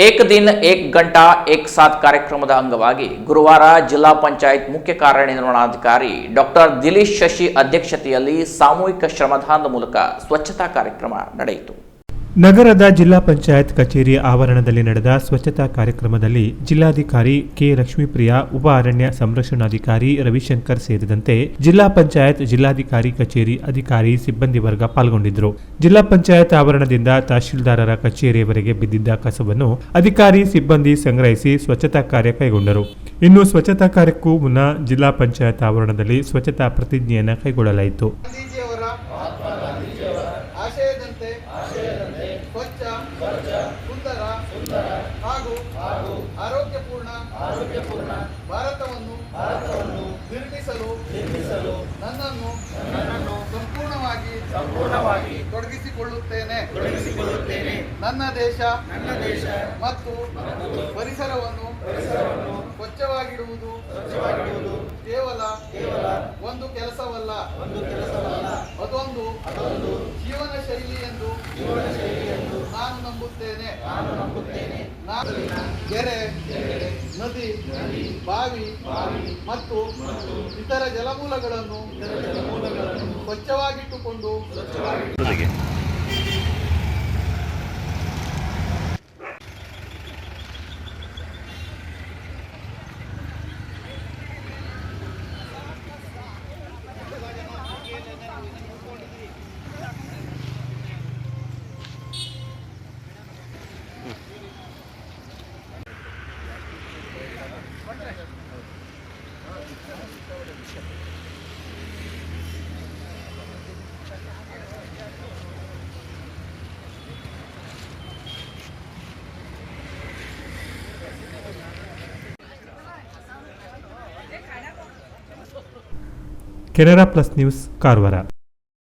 ಏಕ್ ದಿನ್ ಏಕ್ ಗಂಟಾ ಏಕ್ ಸಾಥ್ ಕಾರ್ಯಕ್ರಮದ ಅಂಗವಾಗಿ ಗುರುವಾರ ಜಿಲ್ಲಾ ಪಂಚಾಯತ್ ಮುಖ್ಯ ಕಾರ್ಯನಿರ್ವಹಣಾಧಿಕಾರಿ ಡಾಕ್ಟರ್ ದಿಲೀಶ್ ಶಶಿ ಅಧ್ಯಕ್ಷತೆಯಲ್ಲಿ ಸಾಮೂಹಿಕ ಶ್ರಮದಾನದ ಮೂಲಕ ಸ್ವಚ್ಛತಾ ಕಾರ್ಯಕ್ರಮ ನಡೆಯಿತು. ನಗರದ ಜಿಲ್ಲಾ ಪಂಚಾಯತ್ ಕಚೇರಿ ಆವರಣದಲ್ಲಿ ನಡೆದ ಸ್ವಚ್ಛತಾ ಕಾರ್ಯಕ್ರಮದಲ್ಲಿ ಜಿಲ್ಲಾಧಿಕಾರಿ ಕೆ ಲಕ್ಷ್ಮೀಪ್ರಿಯಾ, ಉಪ ಅರಣ್ಯ ಸಂರಕ್ಷಣಾಧಿಕಾರಿ ರವಿಶಂಕರ್ ಸೇರಿದಂತೆ ಜಿಲ್ಲಾ ಪಂಚಾಯತ್, ಜಿಲ್ಲಾಧಿಕಾರಿ ಕಚೇರಿ ಅಧಿಕಾರಿ, ಸಿಬ್ಬಂದಿ ವರ್ಗ ಪಾಲ್ಗೊಂಡಿದ್ದರು. ಜಿಲ್ಲಾ ಪಂಚಾಯತ್ ಆವರಣದಿಂದ ತಹಶೀಲ್ದಾರರ ಕಚೇರಿಯವರೆಗೆ ಬಿದ್ದಿದ್ದ ಕಸವನ್ನು ಅಧಿಕಾರಿ, ಸಿಬ್ಬಂದಿ ಸಂಗ್ರಹಿಸಿ ಸ್ವಚ್ಛತಾ ಕಾರ್ಯ ಕೈಗೊಂಡರು. ಇನ್ನು ಸ್ವಚ್ಛತಾ ಕಾರ್ಯಕ್ಕೂ ಮುನ್ನ ಜಿಲ್ಲಾ ಪಂಚಾಯತ್ ಆವರಣದಲ್ಲಿ ಸ್ವಚ್ಛತಾ ಪ್ರತಿಜ್ಞೆಯನ್ನು ಕೈಗೊಳ್ಳಲಾಯಿತು. ಸ್ವಚ್ಛ, ಸುಂದರ ಹಾಗೂ ಆರೋಗ್ಯಪೂರ್ಣ ಭಾರತವನ್ನು ನಿರ್ಮಿಸಲು ನನ್ನನ್ನು ಸಂಪೂರ್ಣವಾಗಿ ತೊಡಗಿಸಿಕೊಳ್ಳುತ್ತೇನೆ. ನನ್ನ ದೇಶ ಮತ್ತು ಪರಿಸರವನ್ನು ಸ್ವಚ್ಛವಾಗಿಡುವುದು ಕೇವಲ ಒಂದು ಕೆಲಸವಲ್ಲ, ಅದೊಂದು ಜೀವನ ಶೈಲಿ ಎಂದು ನಾನು ನಂಬುತ್ತೇನೆ. ಕೆರೆ, ನದಿ, ಬಾವಿ ಮತ್ತು ಇತರ ಜಲಮೂಲಗಳನ್ನು ಸ್ವಚ್ಛವಾಗಿಟ್ಟುಕೊಂಡು ಕೆನರಾ ಪ್ಲಸ್ ನ್ಯೂಸ್, ಕಾರವಾರ.